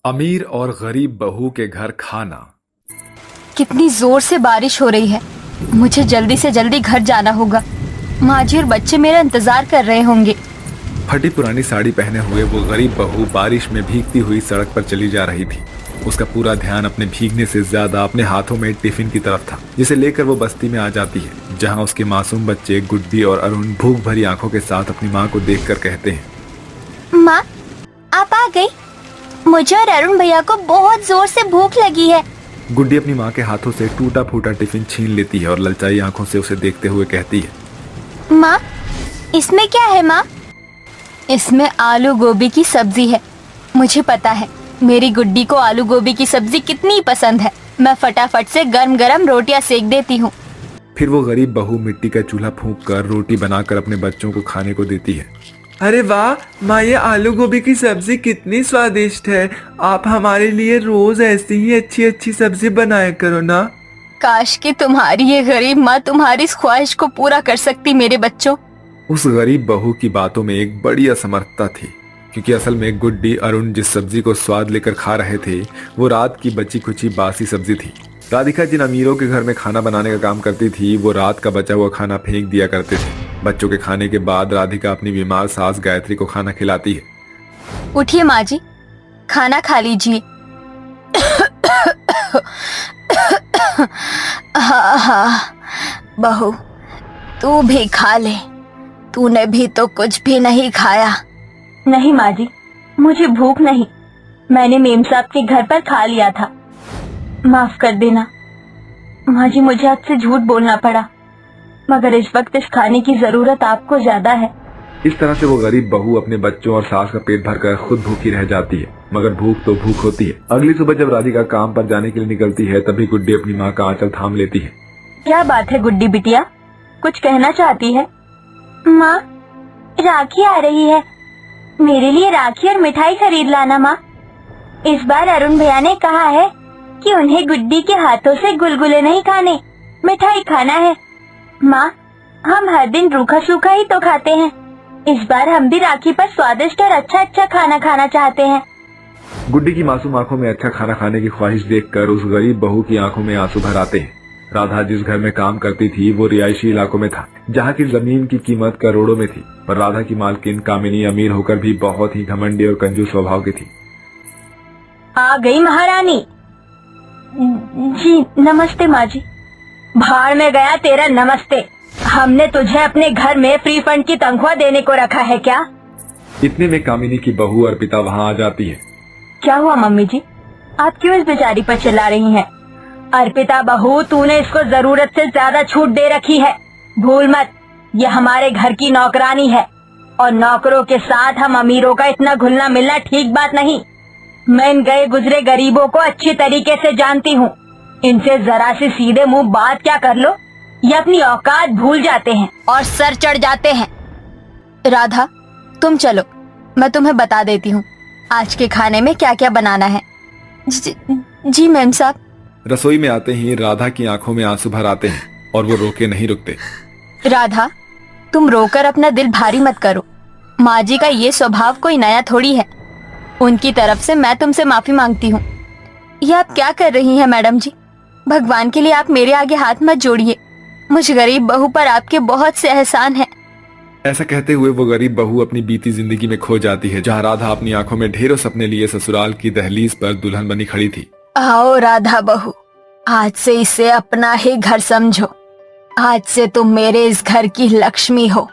अमीर और गरीब बहू के घर खाना। कितनी जोर से बारिश हो रही है। मुझे जल्दी से जल्दी घर जाना होगा। माँ जी और बच्चे मेरा इंतजार कर रहे होंगे। फटी पुरानी साड़ी पहने हुए वो गरीब बहू बारिश में भीगती हुई सड़क पर चली जा रही थी। उसका पूरा ध्यान अपने भीगने से ज्यादा अपने हाथों में टिफिन की तरफ था, जिसे लेकर वो बस्ती में आ जाती है, जहाँ उसके मासूम बच्चे गुड्डी और अरुण भूख भरी आंखों के साथ अपनी माँ को देखकर कहते हैं, माँ आप आ गई। मुझे और अरुण भैया को बहुत जोर से भूख लगी है। गुड्डी अपनी माँ के हाथों से टूटा फूटा टिफिन छीन लेती है और ललचाई आंखों से उसे देखते हुए कहती है, माँ इसमें क्या है माँ? इसमें आलू गोभी की सब्जी है। मुझे पता है मेरी गुड्डी को आलू गोभी की सब्जी कितनी पसंद है। मैं फटाफट से गरम गरम रोटियां सेक देती हूँ। फिर वो गरीब बहू मिट्टी का चूल्हा फूंक कर रोटी बनाकर अपने बच्चों को खाने को देती है। अरे वाह माँ, ये आलू गोभी की सब्जी कितनी स्वादिष्ट है। आप हमारे लिए रोज ऐसी ही अच्छी अच्छी सब्जी बनाया करो ना। काश कि तुम्हारी ये गरीब माँ तुम्हारी इस ख्वाहिश को पूरा कर सकती मेरे बच्चों। उस गरीब बहू की बातों में एक बड़ी असमर्थता थी, क्योंकि असल में गुड्डी अरुण जिस सब्जी को स्वाद लेकर खा रहे थे वो रात की बची खुची बासी सब्जी थी। राधिका जिन अमीरों के घर में खाना बनाने का काम करती थी वो रात का बचा हुआ खाना फेंक दिया करते थे। बच्चों के खाने के बाद राधिका अपनी बीमार सास गायत्री को खाना खिलाती है। उठिए माँ जी, खाना खा लीजिए। हाँ हाँ बहू, तू भी खा ले। तूने भी तो कुछ भी नहीं खाया। नहीं माँ जी, मुझे भूख नहीं। मैंने मेम साहब के घर पर खा लिया था। माफ कर देना माँ जी, मुझे आपसे झूठ बोलना पड़ा, मगर इस वक्त इस खाने की जरूरत आपको ज्यादा है। इस तरह से वो गरीब बहू अपने बच्चों और सास का पेट भरकर खुद भूखी रह जाती है, मगर भूख तो भूख होती है। अगली सुबह जब राधिका काम पर जाने के लिए निकलती है तभी गुड्डी अपनी माँ का आंचल थाम लेती है। क्या बात है गुड्डी बिटिया, कुछ कहना चाहती है? माँ राखी आ रही है, मेरे लिए राखी और मिठाई खरीद लाना माँ। इस बार अरुण भैया ने कहा है कि उन्हें गुड्डी के हाथों से गुलगुले नहीं खाने, मिठाई खाना है। माँ हम हर दिन रूखा सूखा ही तो खाते हैं, इस बार हम भी राखी पर स्वादिष्ट और अच्छा अच्छा खाना खाना चाहते हैं। गुड्डी की मासूम आंखों में अच्छा खाना खाने की ख्वाहिश देखकर उस गरीब बहू की आंखों में आंसू भर आते हैं। राधा जिस घर में काम करती थी वो रिहायशी इलाकों में था, जहाँ की जमीन की कीमत करोड़ों में थी, पर राधा की मालकिन कामिनी अमीर होकर भी बहुत ही घमंडी और कंजूस स्वभाव की थी। आ गई महारानी जी। नमस्ते माँ जी। भाड़ में गया तेरा नमस्ते। हमने तुझे अपने घर में फ्री फंड की तनख्वाह देने को रखा है क्या? इतने में कामिनी की बहू अर्पिता वहाँ आ जाती है। क्या हुआ मम्मी जी, आप क्यों इस बेचारी पर चिल्ला रही हैं? अर्पिता बहू, तूने इसको जरूरत से ज्यादा छूट दे रखी है। भूल मत, ये हमारे घर की नौकरानी है और नौकरों के साथ हम अमीरों का इतना घुलना मिलना ठीक बात नहीं। मैं इन गए गुजरे गरीबों को अच्छी तरीके से जानती हूँ। इनसे जरा सी सीधे मुंह बात क्या कर लो, ये अपनी औकात भूल जाते हैं और सर चढ़ जाते हैं। राधा तुम चलो, मैं तुम्हें बता देती हूँ आज के खाने में क्या क्या बनाना है। जी मेम साहब। रसोई में आते ही राधा की आंखों में आंसू भर आते हैं और वो रोके नहीं रुकते। राधा तुम रोकर अपना दिल भारी मत करो। माँ जी का ये स्वभाव कोई नया थोड़ी है। उनकी तरफ से मैं तुमसे माफी मांगती हूँ। ये आप क्या कर रही हैं मैडम जी? भगवान के लिए आप मेरे आगे हाथ मत जोड़िए। मुझ गरीब बहू पर आपके बहुत से एहसान हैं। ऐसा कहते हुए वो गरीब बहू अपनी बीती जिंदगी में खो जाती है, जहाँ राधा अपनी आंखों में ढेरों सपने लिए ससुराल की दहलीज पर दुल्हन बनी खड़ी थी। आओ राधा बहू, आज से इसे अपना ही घर समझो। आज से तुम मेरे इस घर की लक्ष्मी हो।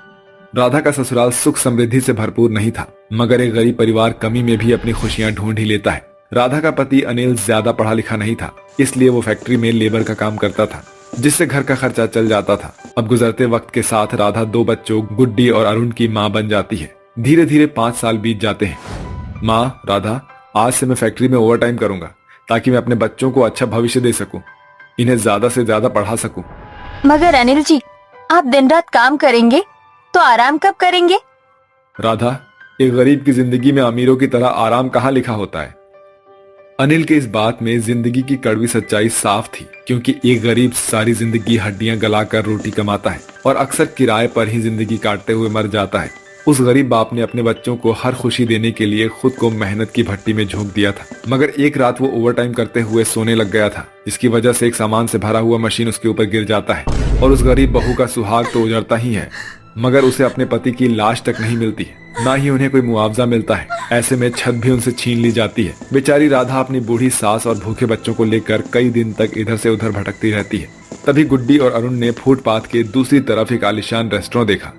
राधा का ससुराल सुख समृद्धि से भरपूर नहीं था, मगर एक गरीब परिवार कमी में भी अपनी खुशियां ढूंढ ही लेता है। राधा का पति अनिल ज्यादा पढ़ा लिखा नहीं था, इसलिए वो फैक्ट्री में लेबर का काम करता था, जिससे घर का खर्चा चल जाता था। अब गुजरते वक्त के साथ राधा 2 बच्चों गुड्डी और अरुण की माँ बन जाती है। धीरे धीरे 5 साल बीत जाते हैं। माँ राधा, आज से मैं फैक्ट्री में ओवर टाइम करूंगा ताकि मैं अपने बच्चों को अच्छा भविष्य दे सकूं, इन्हें ज्यादा से ज्यादा पढ़ा सकूं। मगर अनिल जी, आप दिन रात काम करेंगे तो आराम कब करेंगे? राधा, एक गरीब की जिंदगी में अमीरों की तरह आराम कहाँ लिखा होता है। अनिल के इस बात में जिंदगी की कड़वी सच्चाई साफ थी, क्योंकि एक गरीब सारी जिंदगी हड्डियां गलाकर रोटी कमाता है और अक्सर किराए पर ही जिंदगी काटते हुए मर जाता है। उस गरीब बाप ने अपने बच्चों को हर खुशी देने के लिए खुद को मेहनत की भट्टी में झोंक दिया था। मगर एक रात वो ओवरटाइम करते हुए सोने लग गया था, जिसकी वजह से एक सामान से भरा हुआ मशीन उसके ऊपर गिर जाता है और उस गरीब बहू का सुहाग तो उजड़ता ही है, मगर उसे अपने पति की लाश तक नहीं मिलती है, ना ही उन्हें कोई मुआवजा मिलता है। ऐसे में छत भी उनसे छीन ली जाती है। बेचारी राधा अपनी बूढ़ी सास और भूखे बच्चों को लेकर कई दिन तक इधर से उधर भटकती रहती है। तभी गुड्डी और अरुण ने फुटपाथ के दूसरी तरफ एक आलीशान रेस्टोरेंट देखा,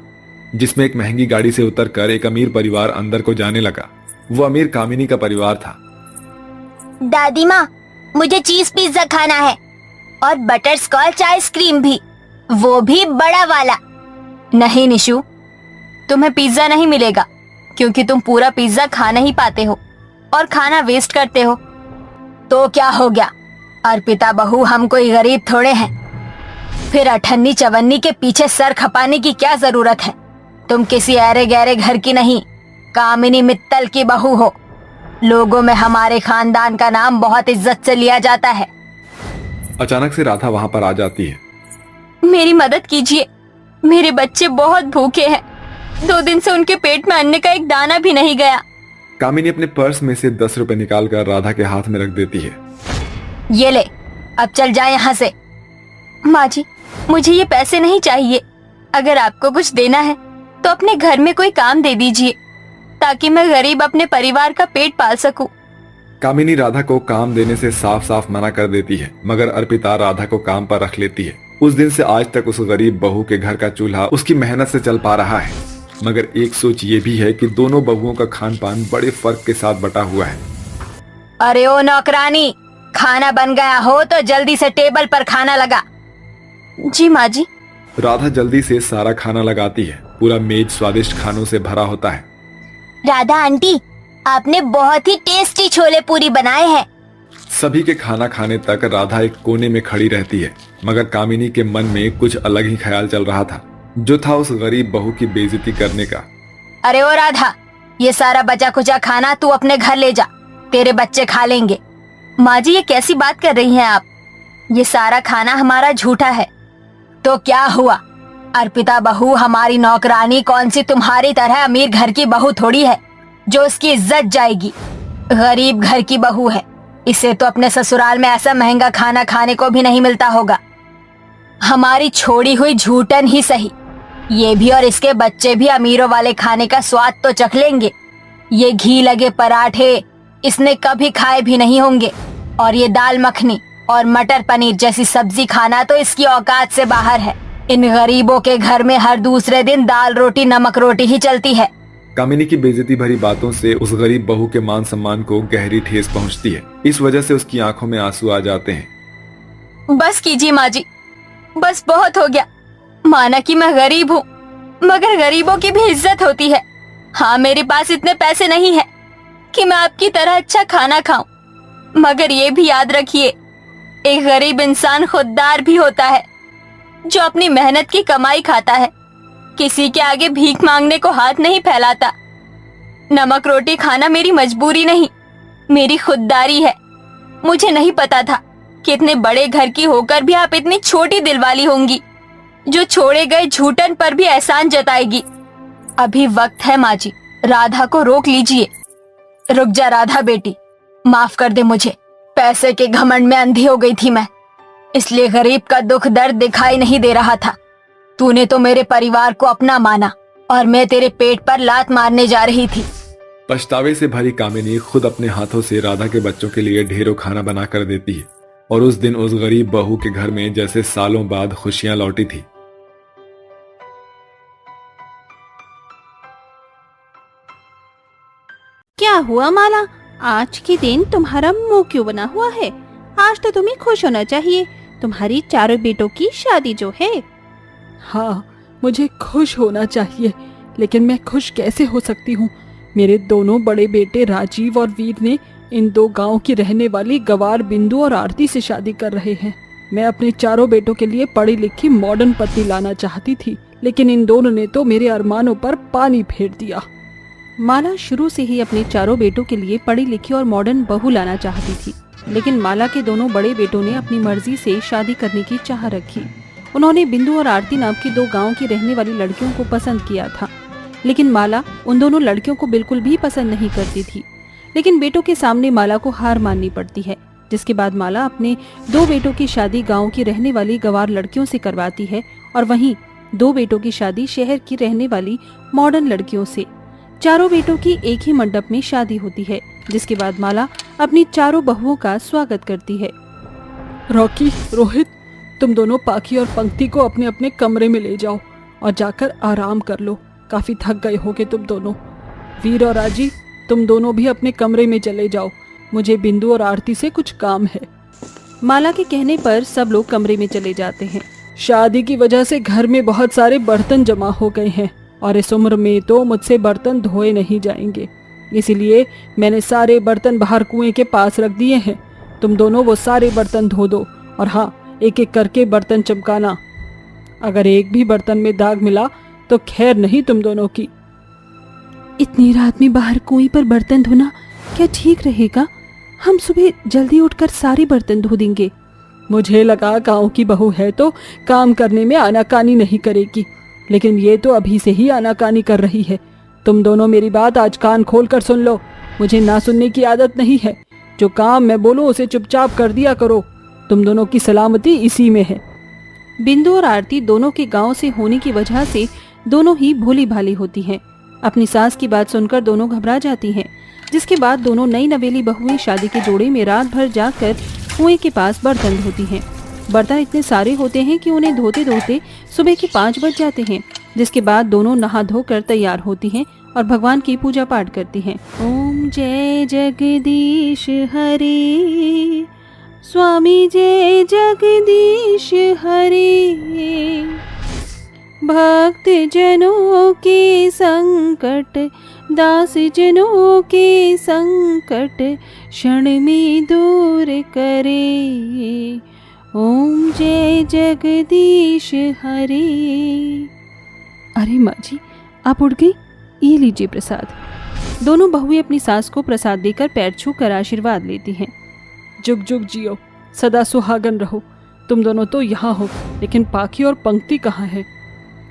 जिसमें एक महंगी गाड़ी से उतरकर एक अमीर परिवार अंदर को जाने लगा। वो अमीर कामिनी का परिवार था। दादी माँ, मुझे चीज पिज्जा खाना है और बटर स्कॉच आइसक्रीम भी, वो भी बड़ा वाला। नहीं निशु, तुम्हें पिज्जा नहीं मिलेगा क्योंकि तुम पूरा पिज्जा खा नहीं पाते हो और खाना वेस्ट करते हो। तो क्या हो गया, अर्पिता बहू, हम कोई गरीब थोड़े हैं, फिर अठन्नी चवन्नी के पीछे सर खपाने की क्या जरूरत है। तुम किसी ऐरे गहरे घर की नहीं, कामिनी मित्तल की बहू हो। लोगों में हमारे खानदान का नाम बहुत इज्जत से लिया जाता है। अचानक से राधा वहां पर आ जाती है। मेरी मदद कीजिए, मेरे बच्चे बहुत भूखे हैं, 2 दिन से उनके पेट में अन्न का एक दाना भी नहीं गया। कामिनी अपने पर्स में से 10 रुपए निकालकर राधा के हाथ में रख देती है। ये ले, अब चल जाए यहाँ से। माँ जी, मुझे ये पैसे नहीं चाहिए। अगर आपको कुछ देना है तो अपने घर में कोई काम दे दीजिए ताकि मैं गरीब अपने परिवार का पेट पाल सकूं। कामिनी राधा को काम देने से साफ साफ मना कर देती है, मगर अर्पिता राधा को काम पर रख लेती है। उस दिन से आज तक उस गरीब बहू के घर का चूल्हा उसकी मेहनत से चल पा रहा है। मगर एक सोच ये भी है कि दोनों बहुओं का खान पान बड़े फर्क के साथ बटा हुआ है। अरे ओ नौकरानी, खाना बन गया हो तो जल्दी से टेबल पर खाना लगा। जी माँ जी। राधा जल्दी से सारा खाना लगाती है। पूरा मेज स्वादिष्ट खानों से भरा होता है। राधा आंटी, आपने बहुत ही टेस्टी छोले पूरी बनाए हैं। सभी के खाना खाने तक राधा एक कोने में खड़ी रहती है, मगर कामिनी के मन में कुछ अलग ही ख्याल चल रहा था, जो था उस गरीब बहू की बेइज्जती करने का। अरे ओ राधा, ये सारा बचा कुचा खाना तू अपने घर ले जा, तेरे बच्चे खा लेंगे। माँ जी, ये कैसी बात कर रही हैं आप? ये सारा खाना हमारा झूठा है। तो क्या हुआ, अर्पिता बहू हमारी नौकरानी कौन सी तुम्हारी तरह अमीर घर की बहू थोड़ी है जो उसकी इज्जत जाएगी। गरीब घर की बहू है, इसे तो अपने ससुराल में ऐसा महंगा खाना खाने को भी नहीं मिलता होगा। हमारी छोड़ी हुई झूठन ही सही, ये भी और इसके बच्चे भी अमीरों वाले खाने का स्वाद तो चख लेंगे। ये घी लगे पराठे इसने कभी खाए भी नहीं होंगे, और ये दाल मखनी और मटर पनीर जैसी सब्जी खाना तो इसकी औकात से बाहर है। इन गरीबों के घर में हर दूसरे दिन दाल रोटी नमक रोटी ही चलती है। कामिनी की बेइज्जती भरी बातों से उस गरीब बहू के मान सम्मान को गहरी ठेस पहुंचती है। इस वजह से उसकी आंखों में आंसू आ जाते हैं। बस कीजिए माँ जी, बस बहुत हो गया। माना कि मैं गरीब हूँ, मगर गरीबों की भी इज्जत होती है। हाँ, मेरे पास इतने पैसे नहीं है कि मैं आपकी तरह अच्छा खाना खाऊं, मगर ये भी याद रखिए, एक गरीब इंसान खुददार भी होता है जो अपनी मेहनत की कमाई खाता है, किसी के आगे भीख मांगने को हाथ नहीं फैलाता। नमक रोटी खाना मेरी मजबूरी नहीं, मेरी खुददारी है। मुझे नहीं पता था कि इतने बड़े घर की होकर भी आप इतनी छोटी दिलवाली होंगी जो छोड़े गए झूठन पर भी एहसान जताएगी। अभी वक्त है माँ जी, राधा को रोक लीजिए। रुक जा राधा बेटी, माफ कर दे मुझे, पैसे के घमंड में अंधी हो गई थी मैं, इसलिए गरीब का दुख दर्द दिखाई नहीं दे रहा था। तूने तो मेरे परिवार को अपना माना और मैं तेरे पेट पर लात मारने जा रही थी। पछतावे से भरी कामिनी खुद अपने हाथों से राधा के बच्चों के लिए ढेरों खाना बना कर देती है, और उस दिन उस गरीब बहू के घर में जैसे सालों बाद खुशियां लौटी थी। क्या हुआ माला, आज के दिन तुम्हारा मुंह क्यों बना हुआ है? आज तो तुम्हें खुश होना चाहिए, तुम्हारी चारों बेटों की शादी जो है। हाँ, मुझे खुश होना चाहिए, लेकिन मैं खुश कैसे हो सकती हूँ? मेरे दोनों बड़े बेटे राजीव और वीर ने इन 2 गांव की रहने वाली गवार बिंदु और आरती से शादी कर रहे हैं। मैं अपने चारों बेटों के लिए पढ़ी लिखी मॉडर्न पत्नी लाना चाहती थी, लेकिन इन दोनों ने तो मेरे अरमानों पर पानी फेर दिया। माला शुरू से ही अपने चारों बेटों के लिए पढ़ी लिखी और मॉडर्न बहू लाना चाहती थी, लेकिन माला के दोनों बड़े बेटों ने अपनी मर्जी से शादी करने की चाह रखी। उन्होंने बिंदु और आरती नाम की 2 गांव की रहने वाली लड़कियों को पसंद किया था। लेकिन माला उन दोनों लड़कियों को बिल्कुल भी पसंद नहीं करती थी। लेकिन बेटों के सामने माला को हार माननी पड़ती है, जिसके बाद माला अपने 2 बेटों की शादी गांव की रहने वाली गंवार लड़कियों से करवाती है और वहीं 2 बेटों की शादी शहर की रहने वाली मॉडर्न लड़कियों से। चारों बेटों की एक ही मंडप में शादी होती है, जिसके बाद माला अपनी चारों बहुओं का स्वागत करती है। रॉकी, रोहित, तुम दोनों पाखी और पंक्ति को अपने अपने कमरे में ले जाओ और जाकर आराम कर लो। काफी थक गए होगे तुम दोनों। वीर और राजी, तुम दोनों भी अपने कमरे में चले जाओ। मुझे बिंदु और आरती से कुछ काम है। माला के कहने पर सब लोग कमरे में चले जाते हैं। शादी की वजह से घर में बहुत सारे बर्तन जमा हो गए हैं और इस उम्र में तो मुझसे बर्तन धोए नहीं जाएंगे, इसीलिए मैंने सारे बर्तन बाहर कुएं के पास रख दिए हैं। तुम दोनों वो सारे बर्तन धो दो और हाँ, एक एक करके बर्तन चमकाना। अगर एक भी बर्तन में दाग मिला तो खैर नहीं तुम दोनों की। इतनी रात में बाहर कुएं पर बर्तन धोना क्या ठीक रहेगा? हम सुबह जल्दी उठकर सारे बर्तन धो देंगे। मुझे लगा गांव की बहू है तो काम करने में आनाकानी नहीं करेगी, लेकिन ये तो अभी से ही आनाकानी कर रही है। तुम दोनों मेरी बात आज कान खोल कर सुन लो। मुझे ना सुनने की आदत नहीं है। जो काम मैं बोलूं उसे चुपचाप कर दिया करो। तुम दोनों की सलामती इसी में है। बिंदु और आरती दोनों के गांव से होने की वजह से दोनों ही भोली भाली होती हैं। अपनी सास की बात सुनकर दोनों घबरा जाती हैं, जिसके बाद दोनों नई नवेली बहुएं शादी के जोड़े में रात भर जाकर कुएं के पास बर्तन धोती हैं। बर्तन इतने सारे होते हैं कि उन्हें धोते धोते सुबह के 5 बज जाते हैं, जिसके बाद दोनों नहा धोकर तैयार होती हैं और भगवान की पूजा पाठ करती हैं। ओम जय जगदीश हरे, स्वामी जय जगदीश हरे, भक्त जनों के संकट, दास जनों के संकट क्षण में दूर करे। ओम जय जगदीश हरे। अरे माँ जी, आप उठ गई? ये लीजिए प्रसाद। दोनों बहुएं अपनी सास को प्रसाद देकर पैर छू कर आशीर्वाद लेती हैं। जुग जुग जियो, सदा सुहागन रहो। तुम दोनों तो यहाँ हो, लेकिन पाखी और पंक्ति कहाँ है?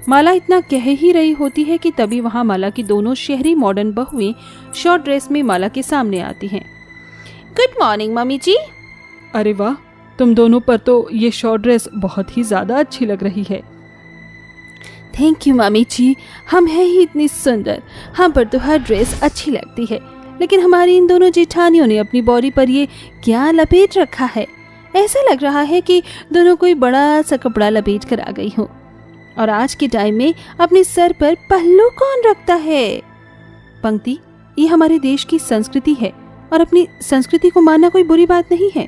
माला इतना कह ही रही होती है कि तभी वहाँ माला की दोनों शहरी मॉडर्न बहुएं शॉर्ट ड्रेस में माला के सामने आती हैं। गुड मॉर्निंग मम्मी जी। अरे वाह, तुम दोनों पर तो ये शॉर्ट ड्रेस बहुत ही ज्यादा अच्छी लग रही है। थैंक यू मम्मी जी, हम हैं ही इतनी सुंदर, हम पर तो हर ड्रेस अच्छी लगती है, लेकिन हमारी इन दोनों जेठानियों ने अपनी बॉडी पर ये क्या लपेट रखा है? ऐसा लग रहा है कि दोनों कोई बड़ा सा कपड़ा लपेट कर आ गई हो। और आज के टाइम में अपने सर पर पल्लू कौन रखता है? पंक्ति, ये हमारे देश की संस्कृति है और अपनी संस्कृति को मानना कोई बुरी बात नहीं है।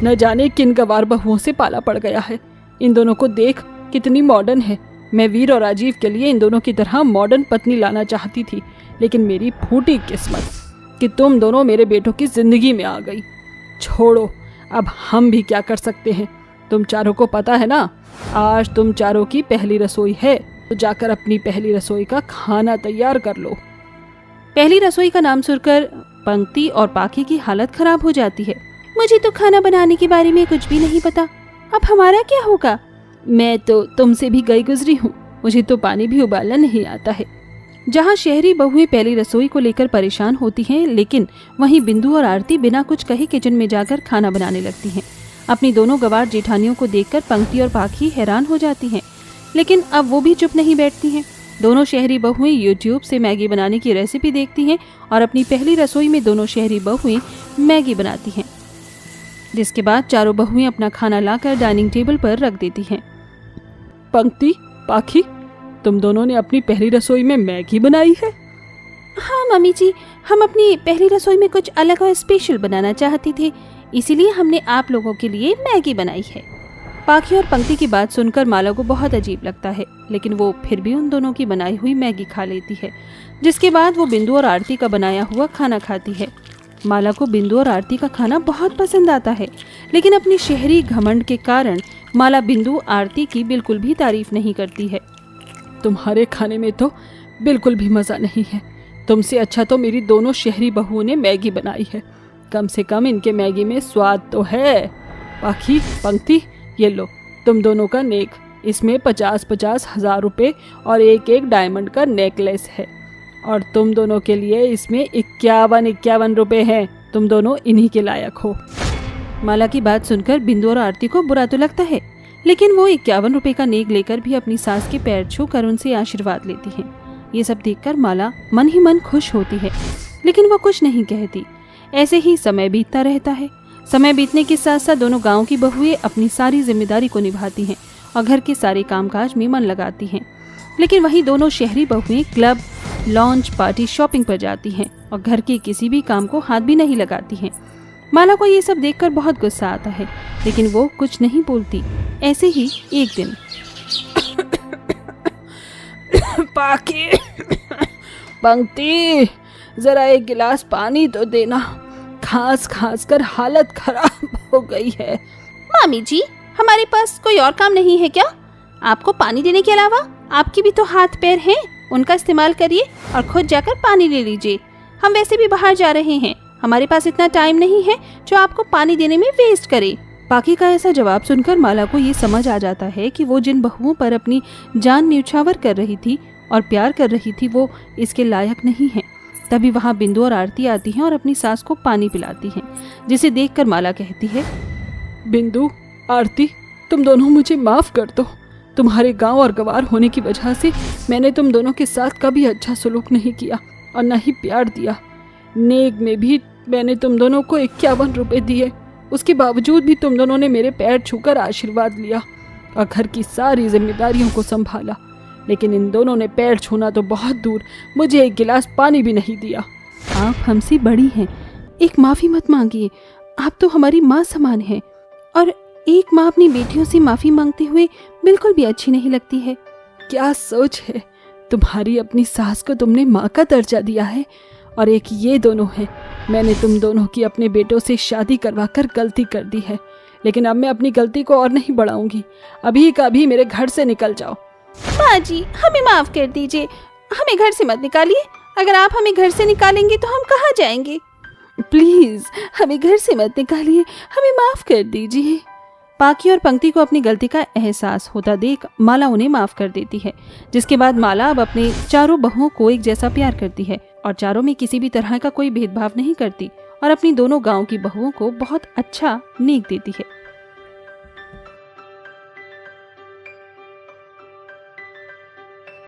न जाने किन गवार बहुओं से पाला पड़ गया है। इन दोनों को देख, कितनी मॉडर्न है। मैं वीर और राजीव के लिए इन दोनों की तरह मॉडर्न पत्नी लाना चाहती थी, लेकिन मेरी फूटी किस्मत कि तुम दोनों मेरे बेटों की जिंदगी में आ गई। छोड़ो, अब हम भी क्या कर सकते हैं। तुम चारों को पता है ना, आज तुम चारों की पहली रसोई है, तो जाकर अपनी पहली रसोई का खाना तैयार कर लो। पहली रसोई का नाम सुनकर पंक्ति और पाखी की हालत खराब हो जाती है। मुझे तो खाना बनाने के बारे में कुछ भी नहीं पता, अब हमारा क्या होगा? मैं तो तुमसे भी गई गुजरी हूँ, मुझे तो पानी भी उबालना नहीं आता है। जहाँ शहरी बहुएं पहली रसोई को लेकर परेशान होती हैं, लेकिन वहीं बिंदु और आरती बिना कुछ कहे किचन में जाकर खाना बनाने लगती हैं। अपनी दोनों गवार जेठानियों को देखकर पंक्ति और पाखी हैरान हो जाती हैं, लेकिन अब वो भी चुप नहीं बैठती हैं। दोनों शहरी बहुएं यूट्यूब से मैगी बनाने की रेसिपी देखती हैं और अपनी पहली रसोई में दोनों शहरी बहुएं मैगी बनाती हैं, जिसके बाद चारों बहुएं अपना खाना लाकर डाइनिंग टेबल पर रख देती हैं। पंक्ति, पाखी, तुम दोनों ने अपनी पहली रसोई में मैगी बनाई है? हाँ मम्मी जी, हम अपनी पहली रसोई में कुछ अलग और स्पेशल बनाना चाहते थे, इसीलिए हमने आप लोगों के लिए मैगी बनाई है। पाखी और पंक्ति की बात सुनकर माला को बहुत अजीब लगता है, लेकिन वो फिर भी उन दोनों की बनाई हुई मैगी खा लेती है, जिसके बाद वो बिंदु और आरती का बनाया हुआ खाना खाती है। माला को बिंदु और आरती का खाना बहुत पसंद आता है, लेकिन अपनी शहरी घमंड के कारण माला बिंदु आरती की बिल्कुल भी तारीफ नहीं करती है। तुम्हारे खाने में तो बिल्कुल भी मज़ा नहीं है। तुमसे अच्छा तो मेरी दोनों शहरी बहुओं ने मैगी बनाई है। कम से कम इनके मैगी में स्वाद तो है। पाखी, पंक्ति, ये लो तुम दोनों का नेक। इसमें 50-50 हजार रुपए और एक डायमंड का नेकलेस है। और तुम दोनों के लिए इसमें 51 रुपए हैं। तुम दोनों इन्हीं के लायक हो। माला की बात सुनकर बिंदु और आरती को बुरा तो लगता है, लेकिन वो 51 रुपए का नेक लेकर भी अपनी सास के पैर छूकर उनसे आशीर्वाद लेती हैं। ये सब देखकर माला मन ही मन खुश होती है, लेकिन वो कुछ नहीं कहती। ऐसे ही समय बीतता रहता है। समय बीतने के साथ साथ दोनों गांव की बहुएं अपनी सारी जिम्मेदारी को निभाती हैं और घर के सारे कामकाज में मन लगाती हैं। लेकिन वहीं दोनों शहरी बहुएं क्लब, लॉन्च, पार्टी, शॉपिंग पर जाती हैं और घर के किसी भी काम को हाथ भी नहीं लगाती हैं। माला को ये सब देखकर बहुत गुस्सा आता है, लेकिन वो कुछ नहीं बोलती। ऐसे ही एक दिन पाकी, पंक्ति, जरा एक गिलास पानी तो देना। खास खास कर हालत खराब हो गई है। मामी जी, हमारे पास कोई और काम नहीं है क्या? आपको पानी देने के अलावा आपकी भी तो हाथ पैर हैं, उनका इस्तेमाल करिए और खुद जाकर पानी ले लीजिए। हम वैसे भी बाहर जा रहे हैं, हमारे पास इतना टाइम नहीं है जो आपको पानी देने में वेस्ट करे। पाकी का ऐसा जवाब सुनकर माला को ये समझ आ जाता है कि वो जिन बहुओं पर अपनी जान न्यौछावर कर रही थी और प्यार कर रही थी, वो इसके लायक नहीं है। तभी वहाँ बिंदु और आरती आती हैं और अपनी सास को पानी पिलाती हैं, जिसे देखकर माला कहती है, बिंदु, आरती, तुम दोनों मुझे माफ कर दो। तुम्हारे गांव और गवार होने की वजह से मैंने तुम दोनों के साथ कभी अच्छा सलूक नहीं किया और न ही प्यार दिया। नेक में भी मैंने तुम दोनों को 51 रुपए दिए, उसके बावजूद भी तुम दोनों ने मेरे पैर छूकर आशीर्वाद लिया और घर की सारी जिम्मेदारियों को संभाला। लेकिन इन दोनों ने पैर छूना तो बहुत दूर, मुझे एक गिलास पानी भी नहीं दिया। आप हमसे बड़ी हैं, एक माफी मत मांगिए। आप तो हमारी माँ समान हैं और एक माँ अपनी बेटियों से माफी मांगते हुए बिल्कुल भी अच्छी नहीं लगती है। क्या सोच है तुम्हारी? अपनी सास को तुमने माँ का दर्जा दिया है और एक ये दोनों हैं। मैंने तुम दोनों की अपने बेटों से शादी करवाकर गलती कर दी है, लेकिन अब मैं अपनी गलती को और नहीं बढ़ाऊंगी। अभी का अभी मेरे घर से निकल जाओ। माँ जी, हमें माफ कर दीजिए, हमें घर से मत निकालिए। अगर आप हमें घर से निकालेंगे तो हम कहाँ जाएंगे? प्लीज हमें घर से मत निकालिए, हमें माफ कर दीजिए। पाकी और पंक्ति को अपनी गलती का एहसास होता देख माला उन्हें माफ कर देती है, जिसके बाद माला अब अपने चारों बहुओं को एक जैसा प्यार करती है और चारों में किसी भी तरह का कोई भेदभाव नहीं करती और अपनी दोनों गांव की बहुओं को बहुत अच्छा नेक देती है।